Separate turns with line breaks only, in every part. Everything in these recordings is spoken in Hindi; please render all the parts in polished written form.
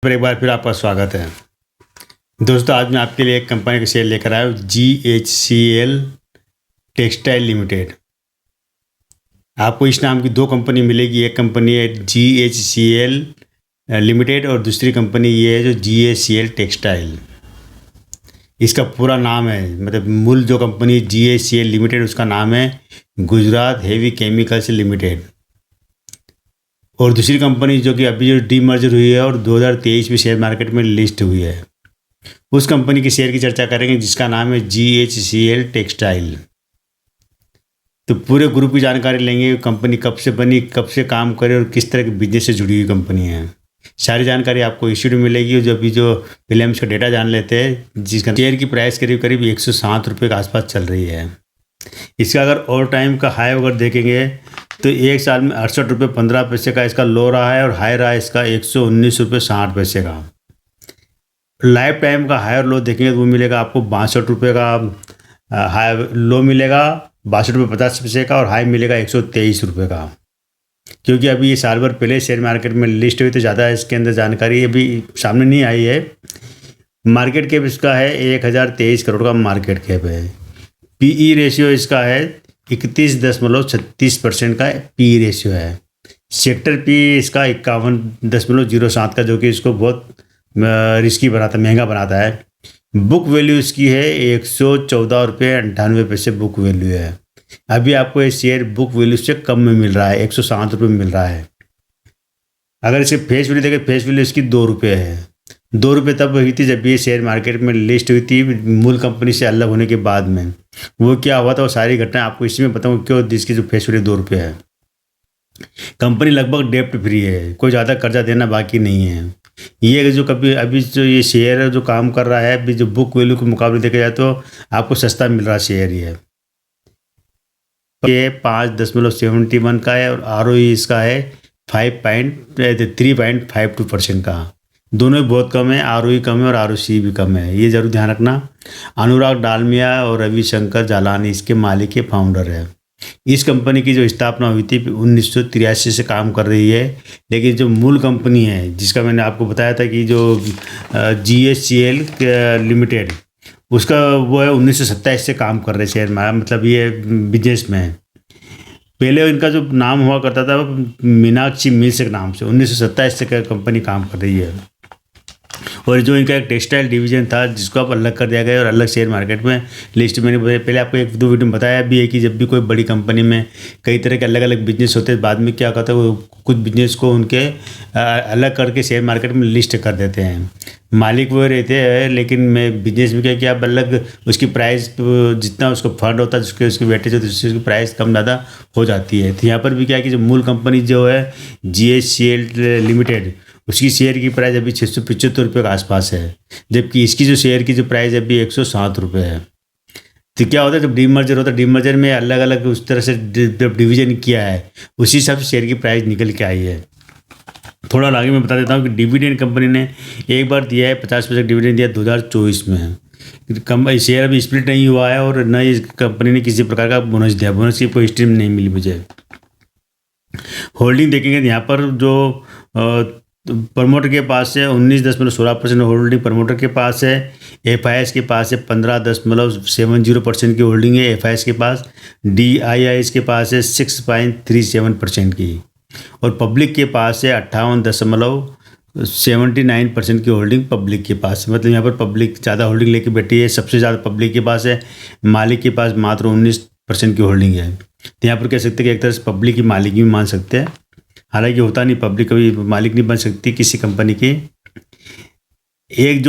पर एक बार फिर आपका स्वागत है। दोस्तों, आज मैं आपके लिए एक कंपनी का शेयर लेकर आया हूँ, GHCL टेक्सटाइल लिमिटेड। आपको इस नाम की दो कंपनी मिलेगी। एक कंपनी है GHCL लिमिटेड और दूसरी कंपनी ये है जो GHCL टेक्सटाइल। इसका पूरा नाम है, मतलब मूल जो कंपनी GHCL लिमिटेड उसका नाम है गुजरात हेवी केमिकल्स लिमिटेड। और दूसरी कंपनी जो कि अभी जो डीमर्जर हुई है और 2023 में शेयर मार्केट में लिस्ट हुई है, उस कंपनी के शेयर की चर्चा करेंगे जिसका नाम है GHCL टेक्सटाइल। तो पूरे ग्रुप की जानकारी लेंगे, कंपनी कब से बनी, कब से काम करे और किस तरह के बिजनेस से जुड़ी हुई कंपनी है। सारी जानकारी आपको इस वीडियो में मिलेगी। जो अभी जो पहले हम इसका डेटा जान लेते हैं, जिसका शेयर की प्राइस करीब करीब 107 रुपये के आसपास चल रही है। इसका अगर ऑल टाइम का हाई अगर देखेंगे तो एक साल में 68 रुपये 15 पैसे का इसका लो रहा है और हाई रहा है इसका 119 रुपये 60 पैसे का। लाइफ टाइम का हाई और लो देखेंगे तो वो मिलेगा आपको 62 रुपये का हाई लो मिलेगा, 62 रुपये 50 पैसे का, और हाई मिलेगा 123 रुपये का। क्योंकि अभी ये साल भर पहले शेयर मार्केट में लिस्ट हुई तो ज़्यादा इसके अंदर जानकारी अभी सामने नहीं आई है। मार्केट कैप इसका है 1023 करोड़ का मार्केट कैप है। PE रेशियो इसका है 31.36% का PE रेशियो है। सेक्टर PE इसका 51.07 का, जो कि इसको बहुत रिस्की बनाता, महंगा बनाता है। बुक वैल्यू इसकी है 114 रुपये 98 पैसे बुक वैल्यू है। अभी आपको ये शेयर बुक वैल्यू से कम में मिल रहा है, 107 रुपये में मिल रहा है। अगर इसके फेस वैल्यू देखें, फेस वैल्यू इसकी 2 रुपये है। 2 रुपये तब हुई थी जब ये शेयर मार्केट में लिस्ट हुई थी, मूल कंपनी से अलग होने के बाद में। वो क्या हुआ था, वो सारी घटना आपको इसी में बताऊँ क्यों इसकी जो फेस वैल्यू 2 रुपये है। कंपनी लगभग डेप्ट फ्री है, कोई ज़्यादा कर्जा देना बाकी नहीं है। ये जो कभी अभी जो ये शेयर जो काम कर रहा है, अभी जो बुक वैल्यू के मुकाबले देखा जाए तो आपको सस्ता मिल रहा शेयर ये 5.71 का है और ROE इसका है 3.52% का। दोनों ही बहुत कम है, ROE कम है और ROC भी कम है, ये जरूर ध्यान रखना। अनुराग डालमिया और रविशंकर जालानी इसके मालिक के फाउंडर है। इस कंपनी की जो स्थापना हुई थी 1983 से काम कर रही है, लेकिन जो मूल कंपनी है जिसका मैंने आपको बताया था कि जो GHCL लिमिटेड, उसका वो है 1927 से काम कर रहे शेयर में, मतलब ये बिजनेस में है। पहले इनका जो नाम हुआ करता था मीनाक्षी मिल्स के नाम से, 1927 से कंपनी काम कर रही है। और जो इनका एक टेक्सटाइल डिवीजन था जिसको अब अलग कर दिया गया और अलग शेयर मार्केट में लिस्ट। मैंने पहले आपको 1-2 वीडियो में बताया भी है कि जब भी कोई बड़ी कंपनी में कई तरह के अलग अलग बिजनेस होते हैं, बाद में क्या करता है वो कुछ बिजनेस को उनके अलग करके शेयर मार्केट में लिस्ट कर देते हैं। मालिक वो रहते हैं, लेकिन मैं बिजनेस में क्या कि आप अलग उसकी प्राइस जितना उसको फंड होता है, जिसके उसकी वेटेज होती है, उसकी प्राइस कम ज़्यादा हो जाती है। तो यहाँ पर भी क्या है कि जो मूल कंपनी जो है GHCL लिमिटेड, उसकी शेयर की प्राइस अभी 675 रुपये के आसपास है, जबकि इसकी जो शेयर की जो प्राइस है अभी 107 रुपये है। तो क्या होता है जब डीमर्जर होता है, डीमर्जर में अलग अलग उस तरह से डिवीजन किया है, उसी हिसाब से शेयर की प्राइस निकल के आई है। थोड़ा आगे मैं बता देता हूँ कि डिविडेंड कंपनी ने एक बार दिया है, 50% डिविडेंड दिया 2024 में। शेयर अभी स्प्लिट नहीं हुआ है और न इस कंपनी ने किसी प्रकार का बोनस दिया, बोनस की कोई स्ट्रीम नहीं मिली मुझे। होल्डिंग देखेंगे तो यहाँ पर जो प्रमोटर के पास है 19.16% होल्डिंग प्रमोटर के पास है। FIS के पास है 15.70% की होल्डिंग है FIS के पास। DIIS के पास है 6.37% की, और पब्लिक के पास है 58.79% की होल्डिंग पब्लिक के पास। मतलब यहाँ पर पब्लिक ज़्यादा होल्डिंग लेके बैठी है, सबसे ज़्यादा पब्लिक के पास है। मालिक के पास मात्र 19% की होल्डिंग है। तो यहाँ पर कह सकते हैं कि एक तरह से पब्लिक की मालिक भी मान सकते हैं, हालांकि होता नहीं, पब्लिक कभी मालिक नहीं बन सकती किसी कंपनी की। एक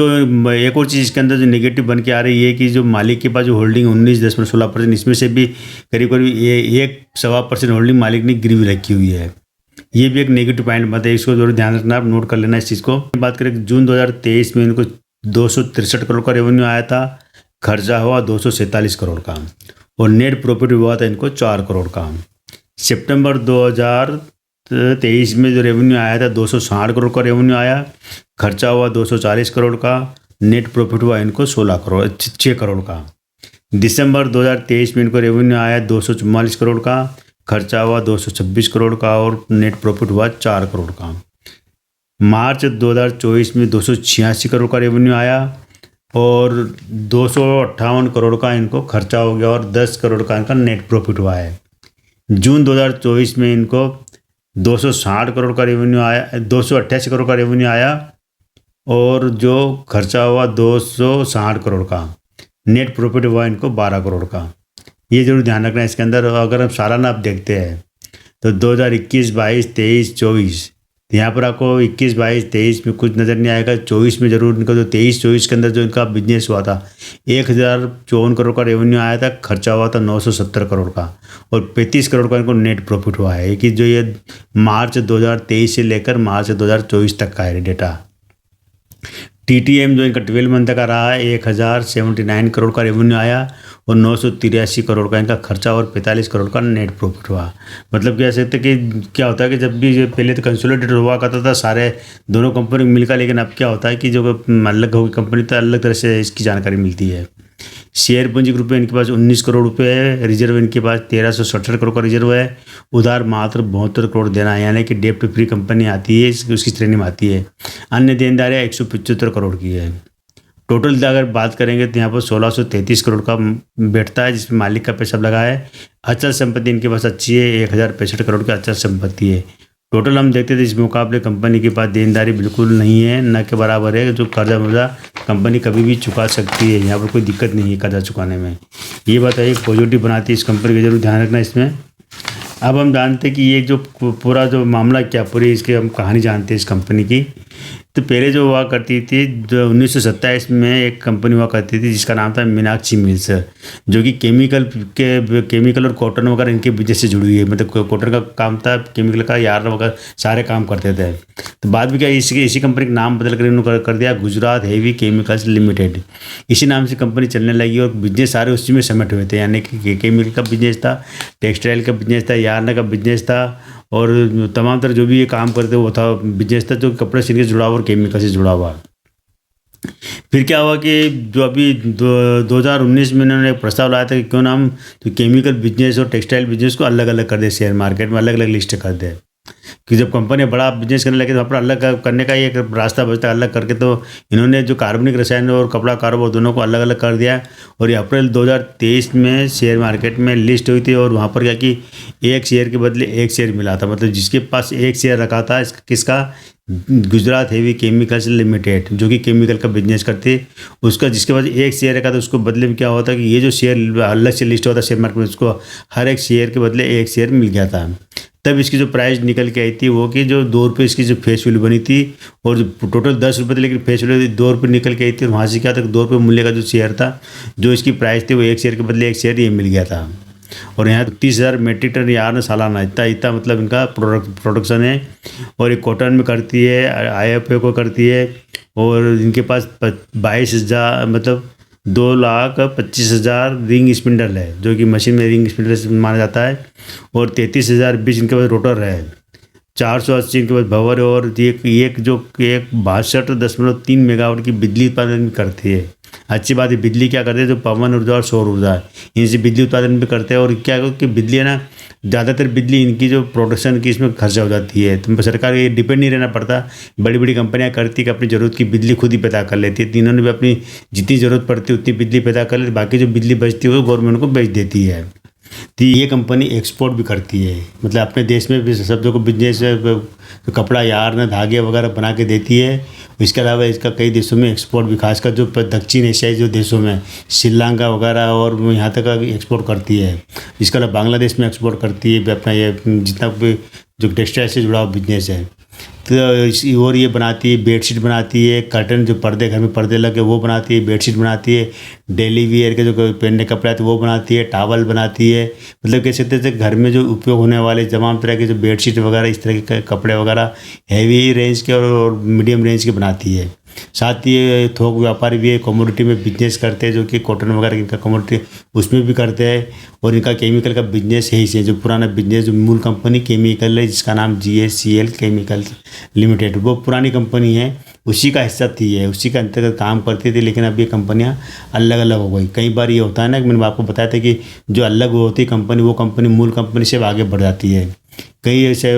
और चीज़ इसके अंदर जो नेगेटिव बन के आ रही है कि जो मालिक के पास जो होल्डिंग 19.16%, इसमें से भी करीब करीब 1.25% होल्डिंग मालिक ने गिरवी रखी हुई है। ये भी एक नेगेटिव पॉइंट मत है, इसको जरूर ध्यान रखना, आप नोट कर लेना इस चीज़ को। बात करें जून 2023 में इनको 263 करोड़ का रेवेन्यू आया था, खर्चा हुआ 247 करोड़ का, और नेट प्रॉफिट हुआ था इनको 4 करोड़ का। सितंबर 2023 में जो रेवेन्यू आया था 260 करोड़ का रेवेन्यू आया, खर्चा हुआ 240 करोड़ का, नेट प्रॉफिट हुआ इनको 6 करोड़ का। दिसंबर 2023 में इनको रेवेन्यू आया 244 करोड़ का, खर्चा हुआ 226 करोड़ का, और नेट प्रॉफिट हुआ 4 करोड़ का। मार्च 2024 में 286 करोड़ का रेवेन्यू आया और 258 करोड़ का इनको खर्चा हो गया और 10 करोड़ का इनका नेट प्रॉफिट हुआ है। जून 2024 में इनको 260 करोड़ का रेवेन्यू आया, 288 करोड़ का रेवेन्यू आया और जो खर्चा हुआ 260 करोड़ का, नेट प्रॉफिट हुआ इनको 12 करोड़ का। ये जरूर ध्यान रखना है इसके अंदर। अगर हम सालाना आप देखते हैं तो 2021, 22, 23, 24, यहाँ पर आपको 21, 22, 23 में कुछ नज़र नहीं आएगा। 24 में जरूर इनका जो 23, 24 के अंदर जो इनका बिजनेस हुआ था 1054 करोड़ का रेवेन्यू आया था, खर्चा हुआ था 970 करोड़ का और 35 करोड़ का इनको नेट प्रॉफिट हुआ है। कि जो ये मार्च 2023 से लेकर मार्च 2024 तक का है डेटा। TTM जो इनका 12 मंथ का रहा है 1079 करोड़ का रेवेन्यू आया और 983 करोड़ का इनका खर्चा और 45 करोड़ का नेट प्रॉफिट हुआ। मतलब कह सकते कि क्या होता है कि जब भी ये पहले तो कंसोलिडेटेड हुआ करता था सारे दोनों कंपनी मिलकर, लेकिन अब क्या होता है कि जो अलग होगी कंपनी तो अलग तरह से इसकी जानकारी मिलती है। शेयर पूंजी ग्रुप में इनके पास 19 करोड़ रुपये है, रिजर्व इनके पास 1367 करोड़ का रिजर्व है, उधार मात्र 72 करोड़ देना है, यानी कि डेप्ट फ्री कंपनी आती है, उसकी श्रेणी में आती है। अन्य देनदारियाँ 175 करोड़ की है। टोटल अगर बात करेंगे तो यहाँ पर 1633 करोड़ का बैठता है, जिसमें मालिक का पैसा लगा है। अचल संपत्ति इनके पास अच्छी है, 1065 करोड़ की अचल संपत्ति है। टोटल हम देखते थे इस मुकाबले कंपनी के पास देनदारी बिल्कुल नहीं है, न के बराबर है। जो कर्जा वर्जा कंपनी कभी भी चुका सकती है, यहाँ पर कोई दिक्कत नहीं है कर्जा चुकाने में। ये बात एक पॉजिटिव बनाती है इस कंपनी का, जरूर ध्यान रखना इसमें। अब हम जानते हैं कि ये जो पूरा जो मामला क्या, पूरी इसकी हम कहानी जानते हैं इस कंपनी की। तो पहले जो हुआ करती थी, जो 1927 में एक कंपनी हुआ करती थी जिसका नाम था मीनाक्षी मिल्स, जो कि केमिकल और कॉटन वगैरह इनके बिजनेस से जुड़ी हुई है। मतलब कॉटन का काम था, केमिकल का यार्न वगैरह सारे काम करते थे। तो बाद में क्या इसी कंपनी का नाम बदल कर इन्होंने कर दिया गुजरात हेवी केमिकल्स लिमिटेड। इसी नाम से कंपनी चलने लगी और बिजनेस सारे उसी में समेट हुए थे, यानी कि केमिकल का बिजनेस था, टेक्सटाइल का बिजनेस था, यार्न का बिजनेस था और तमाम तरह जो भी ये काम करते वो था बिजनेस था, जो कपड़े सिलने से जुड़ा हुआ और केमिकल से जुड़ा हुआ। फिर क्या हुआ कि जो अभी 2019 में इन्होंने एक प्रस्ताव लाया था कि क्यों ना हम तो केमिकल बिजनेस और टेक्सटाइल बिजनेस को अलग अलग कर दे, शेयर मार्केट में अलग अलग लिस्ट कर दे। कि जब कंपनी बड़ा बिजनेस करने लगे तो वहाँ पर अलग करने का ही एक रास्ता बचता है। अलग करके तो इन्होंने जो कार्बनिक रसायन और कपड़ा कारोबार दोनों को अलग अलग कर दिया और ये अप्रैल 2023 में शेयर मार्केट में लिस्ट हुई थी। और वहाँ पर क्या कि एक शेयर के बदले एक शेयर मिला था, मतलब जिसके पास एक शेयर रखा था किसका, गुजरात हेवी केमिकल्स लिमिटेड, जो कि केमिकल का बिजनेस करते, उसका जिसके पास एक शेयर रखा था उसको बदले में क्या होता कि ये जो शेयर अलग से लिस्ट होता शेयर मार्केट में, उसको हर एक शेयर के बदले एक शेयर मिल गया था। तब इसकी जो प्राइस निकल के आई थी वो कि जो 2 रुपये इसकी जो फेस वैल्यू बनी थी और जो टोटल 10 रुपये थे, लेकिन फेस वैल्यू 2 रुपये निकल के आई थी। और वहाँ से क्या था 2 रुपये मूल्य का जो शेयर था, जो इसकी प्राइस थी वो एक शेयर के बदले एक शेयर ये मिल गया था। और यहाँ 30,000 मेट्रिक टन यार्न सालाना इतना मतलब इनका प्रोडक्शन है। और ये कॉटन में करती है, IFA को करती है और इनके पास 22,000 मतलब 2,25,000 रिंग स्पिंडल है, जो कि मशीन में रिंग स्पिंडल माना जाता है। और 33,020 इनके पास रोटर है, 480 इनके पास भवर है और एक 62.3 मेगावाट की बिजली उत्पादन भी करती है। अच्छी बात है, बिजली क्या करते हैं, जो पवन ऊर्जा और सौर ऊर्जा है इनसे बिजली उत्पादन भी करते हैं। और क्या कि बिजली है ना, ज़्यादातर बिजली इनकी जो प्रोडक्शन की इसमें खर्चा हो जाती है, तो सरकार ये डिपेंड नहीं रहना पड़ता। बड़ी बड़ी कंपनियां करती कि अपनी ज़रूरत की बिजली खुद ही पैदा कर लेती है। तीनों ने भी अपनी जितनी ज़रूरत पड़ती है उतनी बिजली पैदा कर लेती, बाकी जो बिजली बचती है वो गवर्नमेंट को बेच देती है। तो ये कंपनी एक्सपोर्ट भी करती है, मतलब अपने देश में भी सब जो को बिजनेस कपड़ा यार्न धागे वगैरह बना के देती है। इसके अलावा इसका कई देशों में एक्सपोर्ट भी, खासकर जो दक्षिण एशियाई जो देशों में श्रीलंका वगैरह और यहाँ तक एक्सपोर्ट करती है। इसके अलावा बांग्लादेश में एक्सपोर्ट करती है अपना ये जितना भी जो टेक्सटाइल से जुड़ा हुआ बिजनेस है। तो और ये बनाती है, बेडशीट बनाती है, कर्टन जो पर्दे घर में पर्दे लगे वो बनाती है, बेडशीट बनाती है, डेली वियर के जो पहनने कपड़े आते वो बनाती है, टावल बनाती है। मतलब कह सकते थे घर में जो उपयोग होने वाले तमाम तरह के जो बेडशीट वगैरह इस तरह के कपड़े वगैरह हैवी रेंज के और मीडियम रेंज के बनाती है। साथ ही ये थोक व्यापारी भी है, कमोडिटी में बिजनेस करते हैं, जो कि कॉटन वगैरह इनका कमोडिटी उसमें भी करते हैं। और इनका केमिकल का बिजनेस यही से जो पुराना बिजनेस जो मूल कंपनी केमिकल है जिसका नाम GSCL केमिकल लिमिटेड, वो पुरानी कंपनी है, उसी का हिस्सा थी है, उसी के अंतर्गत काम करती थी। लेकिन अब ये कंपनियाँ अलग अलग हो गई। कई बार ये होता है ना, मैंने आपको बताया था कि जो अलग होती है कंपनी वो कंपनी मूल कंपनी से आगे बढ़ जाती है। कई ऐसे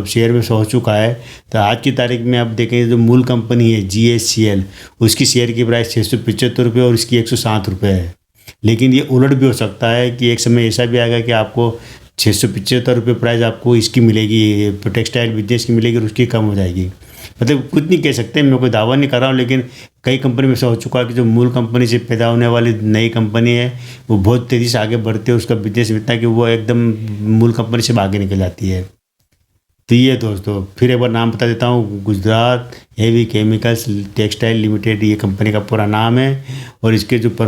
शेयर में हो चुका है। तो आज की तारीख में आप देखें जो मूल कंपनी है GHCL, उसकी शेयर की प्राइस 675 रुपये और इसकी 107 रुपये है। लेकिन ये उलट भी हो सकता है कि एक समय ऐसा भी आएगा कि आपको 675 रुपये प्राइस आपको इसकी मिलेगी, टेक्सटाइल बिजनेस की मिलेगी और उसकी कम हो जाएगी। मतलब कुछ नहीं कह सकते, मैं कोई दावा नहीं कर रहा हूँ, लेकिन कई कंपनी में ऐसा हो चुका है कि जो मूल कंपनी से पैदा होने वाली नई कंपनी है वो बहुत तेज़ी से आगे बढ़ते हैं, उसका बिजनेस इतना कि वो एकदम मूल कंपनी से आगे निकल जाती है। तो ये दोस्तों फिर एक बार नाम बता देता हूँ, Gujarat heavy chemicals textile limited ये कंपनी का पूरा नाम है। और इसके जो